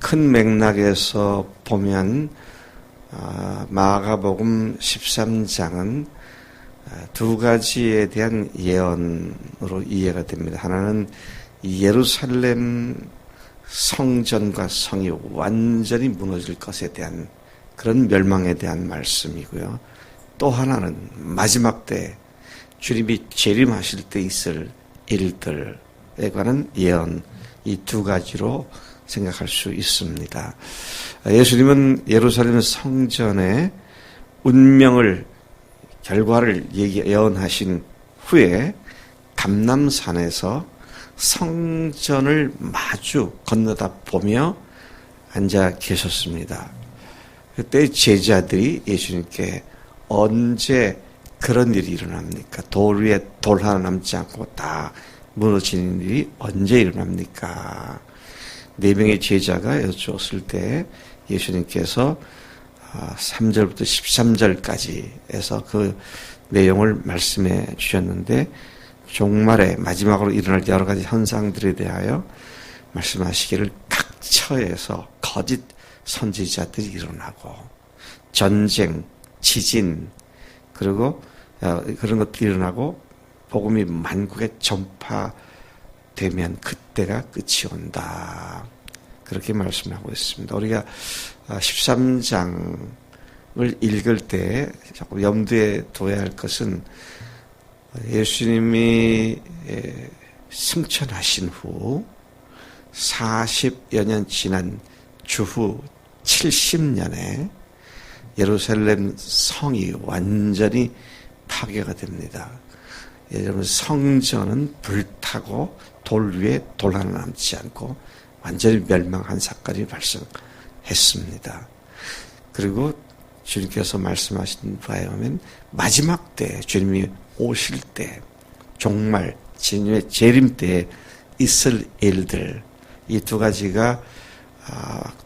큰 맥락에서 보면 마가복음 13장은 두 가지에 대한 예언으로 이해가 됩니다. 하나는 예루살렘 성전과 성이 완전히 무너질 것에 대한 그런 멸망에 대한 말씀이고요. 또 하나는 마지막 때 주님이 재림하실 때 있을 일들에 관한 예언, 이 두 가지로 생각할 수 있습니다. 예수님은 예루살렘 성전의 운명을, 결과를 예언하신 후에 감람산에서 성전을 마주 건너다 보며 앉아 계셨습니다. 그때 제자들이 예수님께 언제 그런 일이 일어납니까? 돌 위에 돌 하나 남지 않고 다 무너지는 일이 언제 일어납니까? 4명의 제자가 여쭈었을 때 예수님께서 3절부터 13절까지 해서 그 내용을 말씀해 주셨는데, 종말에 마지막으로 일어날 여러 가지 현상들에 대하여 말씀하시기를 각 처에서 거짓 선지자들이 일어나고 전쟁, 지진, 그리고 그런 것들이 일어나고 복음이 만국에 전파되면 그때가 끝이 온다. 그렇게 말씀하고 있습니다. 우리가 13장을 읽을 때 자꾸 염두에 둬야 할 것은 예수님이 승천하신 후 40여 년 지난 주후 70년에 예루살렘 성이 완전히 파괴가 됩니다. 여러분, 성전은 불타고 돌 위에 돌 하나 남지 않고 완전히 멸망한 사건이 발생했습니다. 그리고 주님께서 말씀하신 바에 의하면 마지막 때, 주님이 오실 때, 종말, 주님의 재림 때에 있을 일들, 이 두 가지가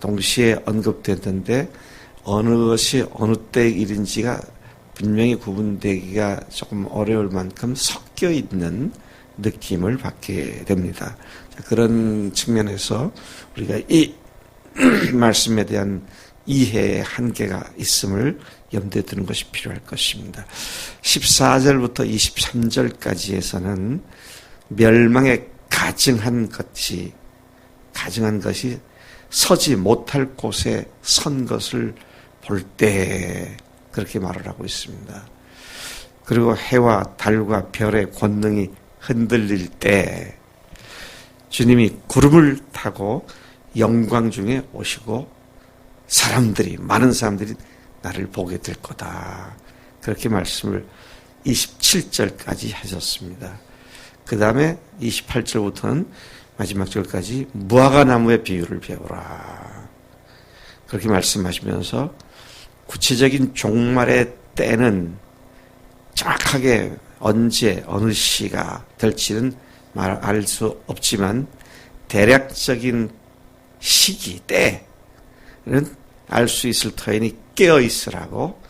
동시에 언급됐는데 어느 것이 어느 때의 일인지가 분명히 구분되기가 조금 어려울 만큼 섞여 있는 느낌을 받게 됩니다. 그런 측면에서 우리가 이 말씀에 대한 이해의 한계가 있음을 염두에 두는 것이 필요할 것입니다. 14절부터 23절까지에서는 멸망에 가증한 것이 서지 못할 곳에 선 것을 볼 때 그렇게 말을 하고 있습니다. 그리고 해와 달과 별의 권능이 흔들릴 때 주님이 구름을 타고 영광 중에 오시고 많은 사람들이 나를 보게 될 거다. 그렇게 말씀을 27절까지 하셨습니다. 그 다음에 28절부터는 마지막 절까지 무화과나무의 비유를 배우라. 그렇게 말씀하시면서 구체적인 종말의 때는 정확하게 언제 어느 시가 될지는 알 수 없지만 대략적인 시기, 때는 알 수 있을 터이니 깨어 있으라고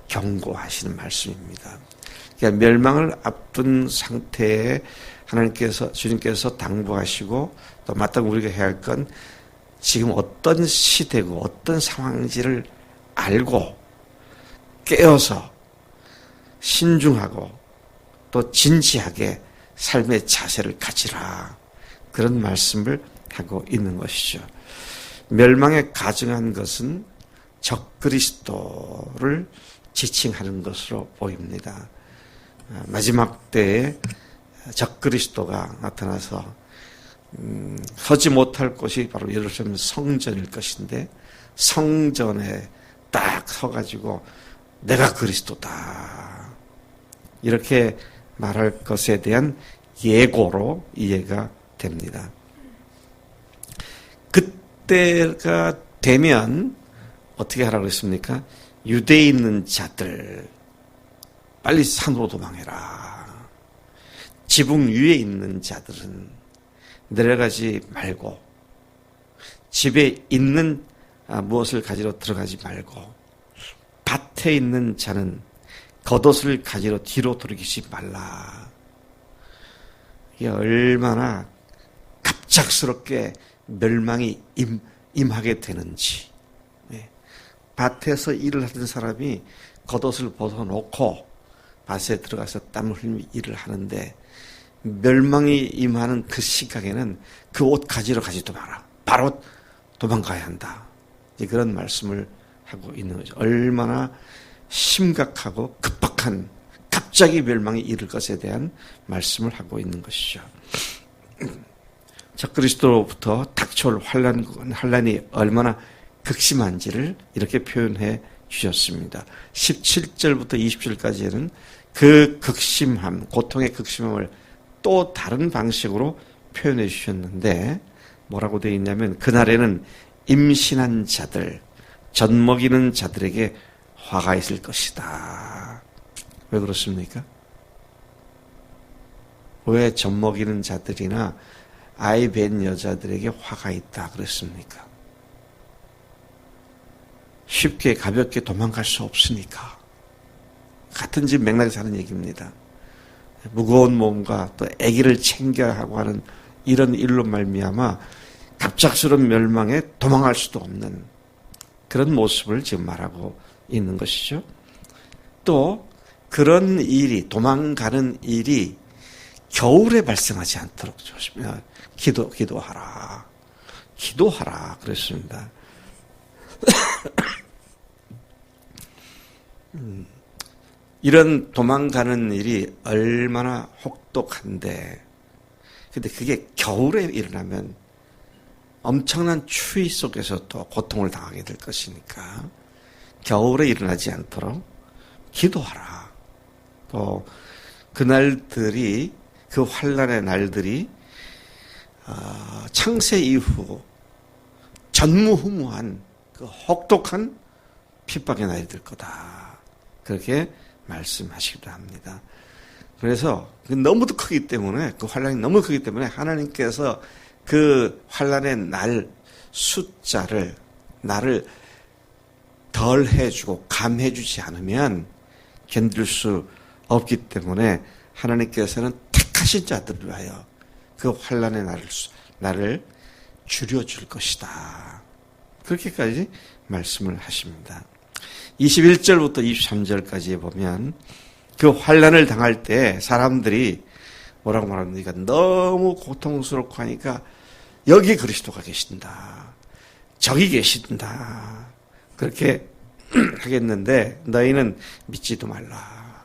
경고하시는 말씀입니다. 그러니까 멸망을 앞둔 상태에 주님께서 당부하시고 또 마땅히 우리가 해야 할 건 지금 어떤 시대고 어떤 상황인지를 알고 깨어서 신중하고 또 진지하게 삶의 자세를 가지라. 그런 말씀을 하고 있는 것이죠. 멸망에 가증한 것은 적그리스도를 지칭하는 것으로 보입니다. 마지막 때에 적그리스도가 나타나서 서지 못할 곳이 바로 예루살렘 성전일 것인데 성전에 딱 서가지고 내가 그리스도다 이렇게 말할 것에 대한 예고로 이해가 됩니다. 그때가 되면 어떻게 하라고 했습니까? 유대에 있는 자들 빨리 산으로 도망해라. 지붕 위에 있는 자들은 내려가지 말고 집에 있는 무엇을 가지러 들어가지 말고 밭에 있는 자는 겉옷을 가지러 뒤로 돌이키지 말라. 이게 얼마나 갑작스럽게 멸망이 임하게 되는지. 밭에서 일을 하던 사람이 겉옷을 벗어놓고 밭에 들어가서 땀을 흘리며 일을 하는데 멸망이 임하는 그 시각에는 그 옷 가지러 가지도 마라. 바로 도망가야 한다. 그런 말씀을 하고 있는 거죠. 얼마나 심각하고 급박한 갑자기 멸망이 이를 것에 대한 말씀을 하고 있는 것이죠. 적그리스도로부터 닥쳐올 환란이 얼마나 극심한지를 이렇게 표현해 주셨습니다. 17절부터 20절까지는 그 극심함, 고통의 극심함을 또 다른 방식으로 표현해 주셨는데 뭐라고 되어 있냐면 그날에는 임신한 자들, 젖먹이는 자들에게 화가 있을 것이다. 왜 그렇습니까? 왜 젖먹이는 자들이나 아이 뵌 여자들에게 화가 있다 그랬습니까? 쉽게 가볍게 도망갈 수 없으니까. 같은 집 맥락에서 하는 얘기입니다. 무거운 몸과 또 아기를 챙겨야 하고 하는 이런 일로 말미암아 갑작스러운 멸망에 도망갈 수도 없는 그런 모습을 지금 말하고 있는 것이죠. 또 그런 일이, 도망가는 일이 겨울에 발생하지 않도록 조심해야 기도하라. 기도하라 그랬습니다. 이런 도망가는 일이 얼마나 혹독한데, 근데 그게 겨울에 일어나면 엄청난 추위 속에서 또 고통을 당하게 될 것이니까 겨울에 일어나지 않도록 기도하라. 또 그날들이, 그 환란의 날들이 창세 이후 전무후무한 그 혹독한 핍박의 날이 될 거다. 그렇게 말씀하시기도 합니다. 그래서 너무도 크기 때문에, 그 환란이 너무 크기 때문에 하나님께서 그 환란의 날 숫자를, 날을 덜 해주고 감해주지 않으면 견딜 수 없기 때문에 하나님께서는 택하신 자들을 위하여 그 환란의 날을 줄여줄 것이다. 그렇게까지 말씀을 하십니다. 21절부터 23절까지 보면 그 환란을 당할 때 사람들이 뭐라고 말합니까? 너무 고통스럽고 하니까 여기 그리스도가 계신다. 저기 계신다. 그렇게 하겠는데 너희는 믿지도 말라.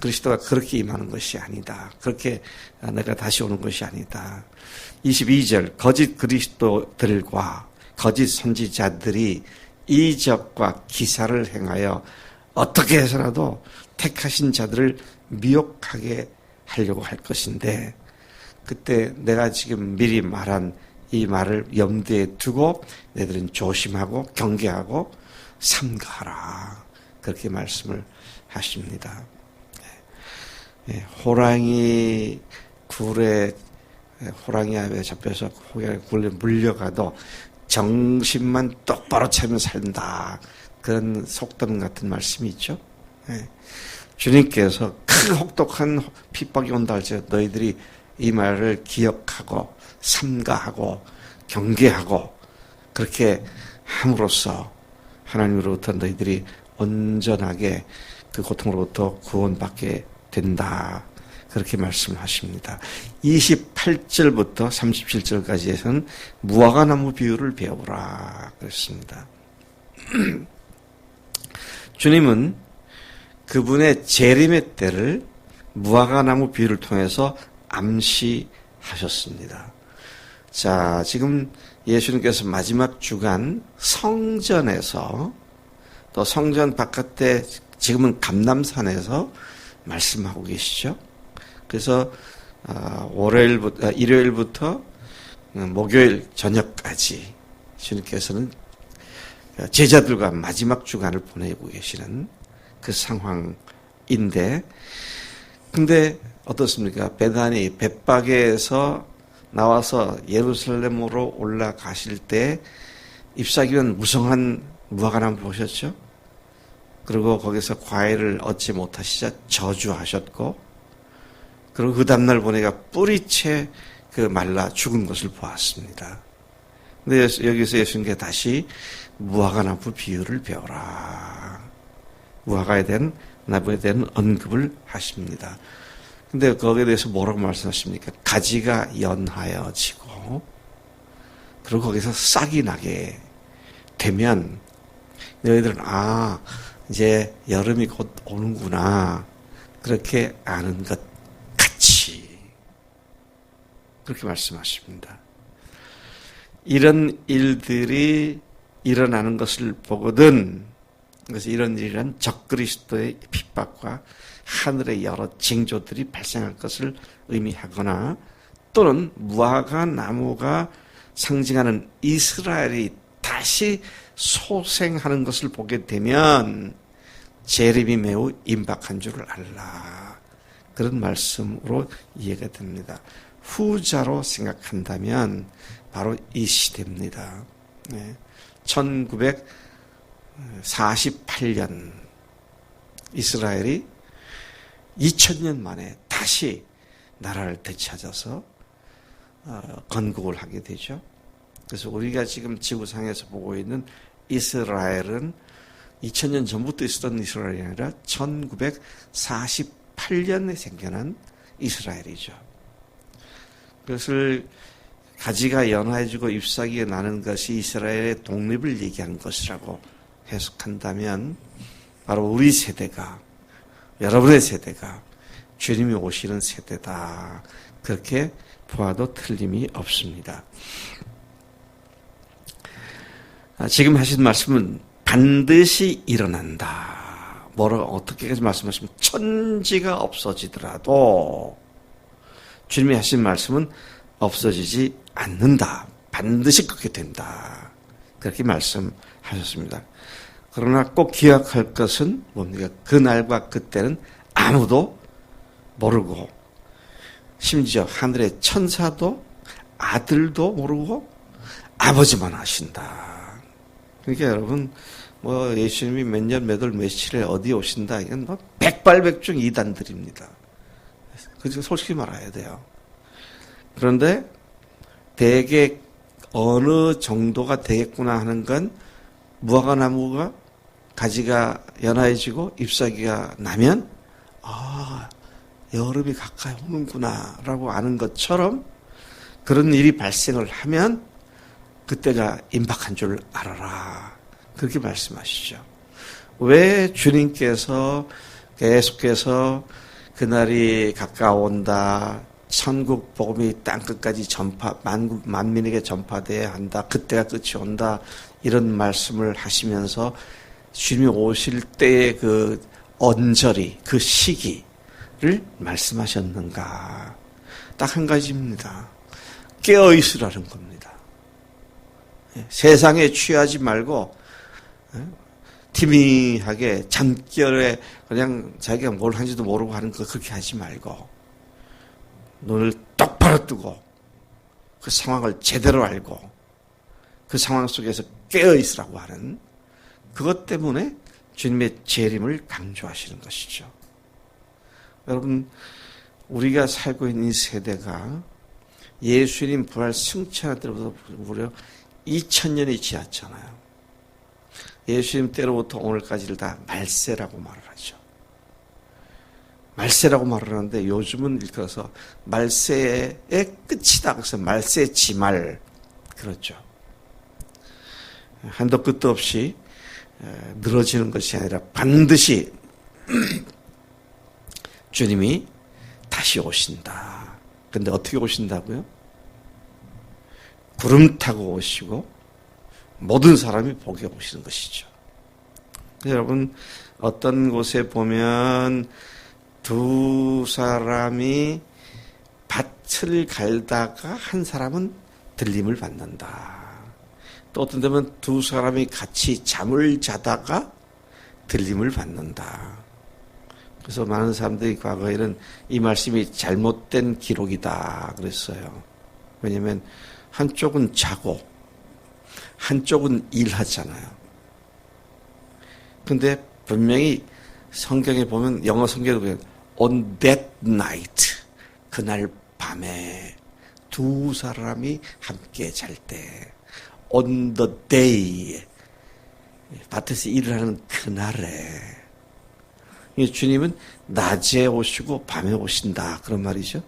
그리스도가 그렇게 임하는 것이 아니다. 그렇게 내가 다시 오는 것이 아니다. 22절 거짓 그리스도들과 거짓 선지자들이 이적과 기사를 행하여 어떻게 해서라도 택하신 자들을 미혹하게 하려고 할 것인데, 그때 내가 지금 미리 말한 이 말을 염두에 두고 너희들은 조심하고 경계하고 삼가하라. 그렇게 말씀을 하십니다. 호랑이 굴에, 호랑이 앞에 잡혀서 굴에 물려가도 정신만 똑바로 차면 산다. 그런 속담 같은 말씀이 있죠. 주님께서 큰 혹독한 핍박이 온다 할지라도 너희들이 이 말을 기억하고 삼가하고 경계하고 그렇게 함으로써 하나님으로부터 너희들이 온전하게 그 고통으로부터 구원받게 된다. 그렇게 말씀을 하십니다. 28절부터 37절까지에서는 무화과나무 비유를 배우라 그랬습니다. 주님은 그분의 재림의 때를 무화과나무 비유를 통해서 암시하셨습니다. 자, 지금 예수님께서 마지막 주간 성전에서, 또 성전 바깥에 지금은 감람산에서 말씀하고 계시죠. 그래서 일요일부터 목요일 저녁까지 주님께서는 제자들과 마지막 주간을 보내고 계시는 그 상황인데, 근데 어떻습니까? 베다니 벳바게에서 나와서 예루살렘으로 올라가실 때 잎사귀는 무성한 무화과나무 보셨죠? 그리고 거기서 과일을 얻지 못하시자 저주하셨고, 그리고 그 다음날 보니까 뿌리채 말라 죽은 것을 보았습니다. 근데 여기서 예수님께 다시 무화과 나무 비유를 배워라. 무화과에 대한 나무에 대한 언급을 하십니다. 근데 거기에 대해서 뭐라고 말씀하십니까? 가지가 연하여지고 그리고 거기서 싹이 나게 되면 너희들은 이제 여름이 곧 오는구나 그렇게 아는 것 같이 그렇게 말씀하십니다. 이런 일들이 일어나는 것을 보거든 그래서 이런 일이란 적그리스도의 핍박과 하늘의 여러 징조들이 발생할 것을 의미하거나 또는 무화과 나무가 상징하는 이스라엘이 다시 소생하는 것을 보게 되면 재림이 매우 임박한 줄을 알라. 그런 말씀으로 이해가 됩니다. 후자로 생각한다면 바로 이 시대입니다. 1948년 이스라엘이 2000년 만에 다시 나라를 되찾아서 건국을 하게 되죠. 그래서 우리가 지금 지구상에서 보고 있는 이스라엘은 2000년 전부터 있었던 이스라엘이 아니라 1948년에 생겨난 이스라엘이죠. 그것을 가지가 연화해지고 잎사귀가 나는 것이 이스라엘의 독립을 얘기하는 것이라고 해석한다면 바로 우리 세대가 여러분의 세대가 주님이 오시는 세대다. 그렇게 보아도 틀림이 없습니다. 지금 하신 말씀은 반드시 일어난다. 어떻게 말씀하시면 천지가 없어지더라도 주님이 하신 말씀은 없어지지 않는다. 반드시 그렇게 된다. 그렇게 말씀하셨습니다. 그러나 꼭 기억할 것은 뭡니까? 그날과 그때는 아무도 모르고 심지어 하늘의 천사도 아들도 모르고 아버지만 아신다. 그러니까 여러분 예수님이 몇 년 몇 월 며칠에 어디에 오신다 이건 백발백중 이단들입니다. 그래서 솔직히 말해야 돼요. 그런데 대개 어느 정도가 되겠구나 하는 건 무화과 나무가 가지가 연화해지고 잎사귀가 나면 여름이 가까이 오는구나 라고 아는 것처럼 그런 일이 발생을 하면 그때가 임박한 줄 알아라. 그렇게 말씀하시죠. 왜 주님께서 계속해서 그날이 가까운다. 천국 복음이 땅끝까지 만민에게 전파돼야 한다. 그때가 끝이 온다. 이런 말씀을 하시면서 주님이 오실 때의 그 언저리, 그 시기를 말씀하셨는가. 딱 한 가지입니다. 깨어있으라는 겁니다. 세상에 취하지 말고 티미하게 잠결에 그냥 자기가 뭘 하는지도 모르고 하는 거 그렇게 하지 말고 눈을 똑바로 뜨고 그 상황을 제대로 알고 그 상황 속에서 깨어있으라고 하는 그것 때문에 주님의 재림을 강조하시는 것이죠. 여러분 우리가 살고 있는 이 세대가 예수님 부활 승천할 때로부터 무려 2000년이 지났잖아요. 예수님 때로부터 오늘까지를 다 말세라고 말을 하죠. 말세라고 말을 하는데 요즘은 일컬어서 말세의 끝이다. 그래서 말세 지말 그렇죠. 한도 끝도 없이 늘어지는 것이 아니라 반드시 주님이 다시 오신다. 근데 어떻게 오신다고요? 구름 타고 오시고 모든 사람이 보게 오시는 것이죠. 여러분 어떤 곳에 보면 두 사람이 밭을 갈다가 한 사람은 들림을 받는다. 또 어떤 데면 두 사람이 같이 잠을 자다가 들림을 받는다. 그래서 많은 사람들이 과거에는 이 말씀이 잘못된 기록이다 그랬어요. 왜냐하면 한쪽은 자고 한쪽은 일하잖아요. 근데 분명히 성경에 보면 영어 성경에 보면 on that night 그날 밤에 두 사람이 함께 잘 때 on the day, 밭에서 일을 하는 그날에. 주님은 낮에 오시고 밤에 오신다, 그런 말이죠.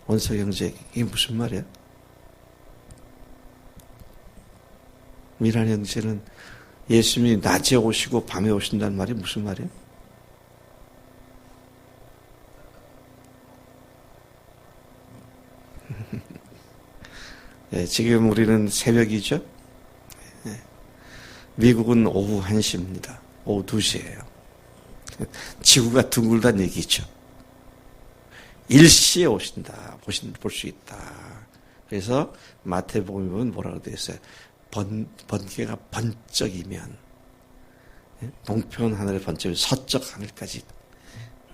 원석 형제, 이게 무슨 말이야? 미란 형제는 예수님이 낮에 오시고 밤에 오신다는 말이 무슨 말이야? 네, 지금 우리는 새벽이죠. 네. 미국은 오후 1시입니다. 오후 2시예요. 지구가 둥글다는 얘기죠. 일시에 오신다, 볼 수 있다. 그래서 마태복음에 보면 뭐라고 되어 있어요? 번개가 번쩍이면, 동편 하늘의 번쩍이 서쪽 하늘까지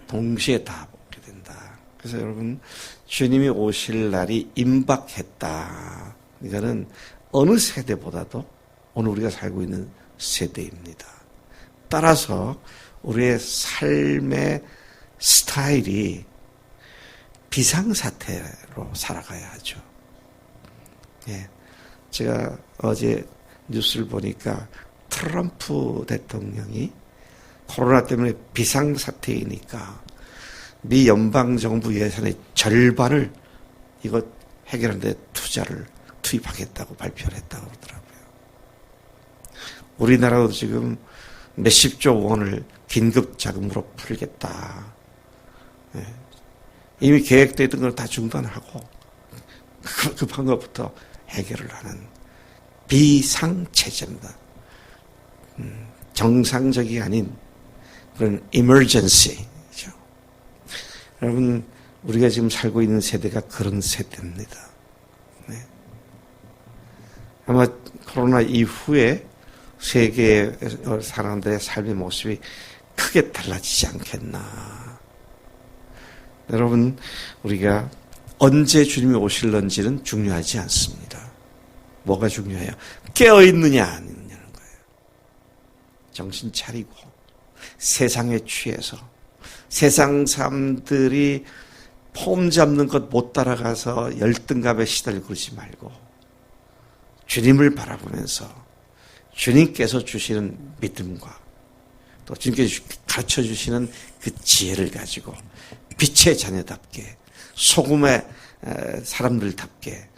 동시에 다 보게 된다. 그래서 여러분, 주님이 오실 날이 임박했다. 이거는 어느 세대보다도 오늘 우리가 살고 있는 세대입니다. 따라서 우리의 삶의 스타일이 비상사태로 살아가야 하죠. 예. 제가 어제 뉴스를 보니까 트럼프 대통령이 코로나 때문에 비상사태이니까 미 연방정부 예산의 절반을 이것 해결하는 데 투입하겠다고 발표를 했다고 그러더라고요. 우리나라도 지금 몇십조 원을 긴급 자금으로 풀겠다. 예. 이미 계획되어 있던 걸 다 중단하고 급한 것부터 해결을 하는 비상체제입니다. 정상적이 아닌 그런 emergency죠. 여러분, 우리가 지금 살고 있는 세대가 그런 세대입니다. 네. 아마 코로나 이후에 세계의 사람들의 삶의 모습이 크게 달라지지 않겠나. 여러분, 우리가 언제 주님이 오실런지는 중요하지 않습니다. 뭐가 중요해요? 깨어있느냐 안 있느냐는 거예요. 정신 차리고 세상에 취해서 세상 사람들이 폼 잡는 것 못 따라가서 열등감에 시달리고 그러지 말고 주님을 바라보면서 주님께서 주시는 믿음과 또 주님께서 가르쳐 주시는 그 지혜를 가지고 빛의 자녀답게 소금의 사람들답게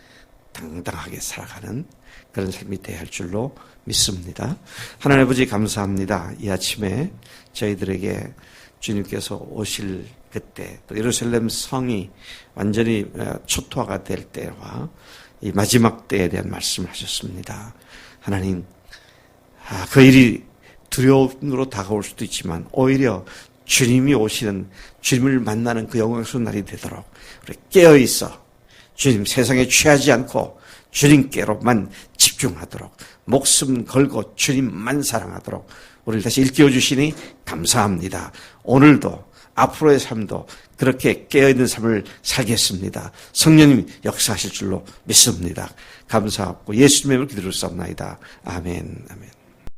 당당하게 살아가는 그런 삶이 되어야 할 줄로 믿습니다. 하나님 아버지 감사합니다. 이 아침에 저희들에게 주님께서 오실 그때 또 예루살렘 성이 완전히 초토화가 될 때와 이 마지막 때에 대한 말씀을 하셨습니다. 하나님, 그 일이 두려움으로 다가올 수도 있지만 오히려 주님이 오시는, 주님을 만나는 그 영광스러운 날이 되도록 우리 깨어있어 주님 세상에 취하지 않고 주님께로만 집중하도록 목숨 걸고 주님만 사랑하도록 우리를 다시 일깨워 주시니 감사합니다. 오늘도 앞으로의 삶도 그렇게 깨어있는 삶을 살겠습니다. 성령님 역사하실 줄로 믿습니다. 감사하고 예수님의 이름으로 기도를 쌉나이다. 아멘. 아멘.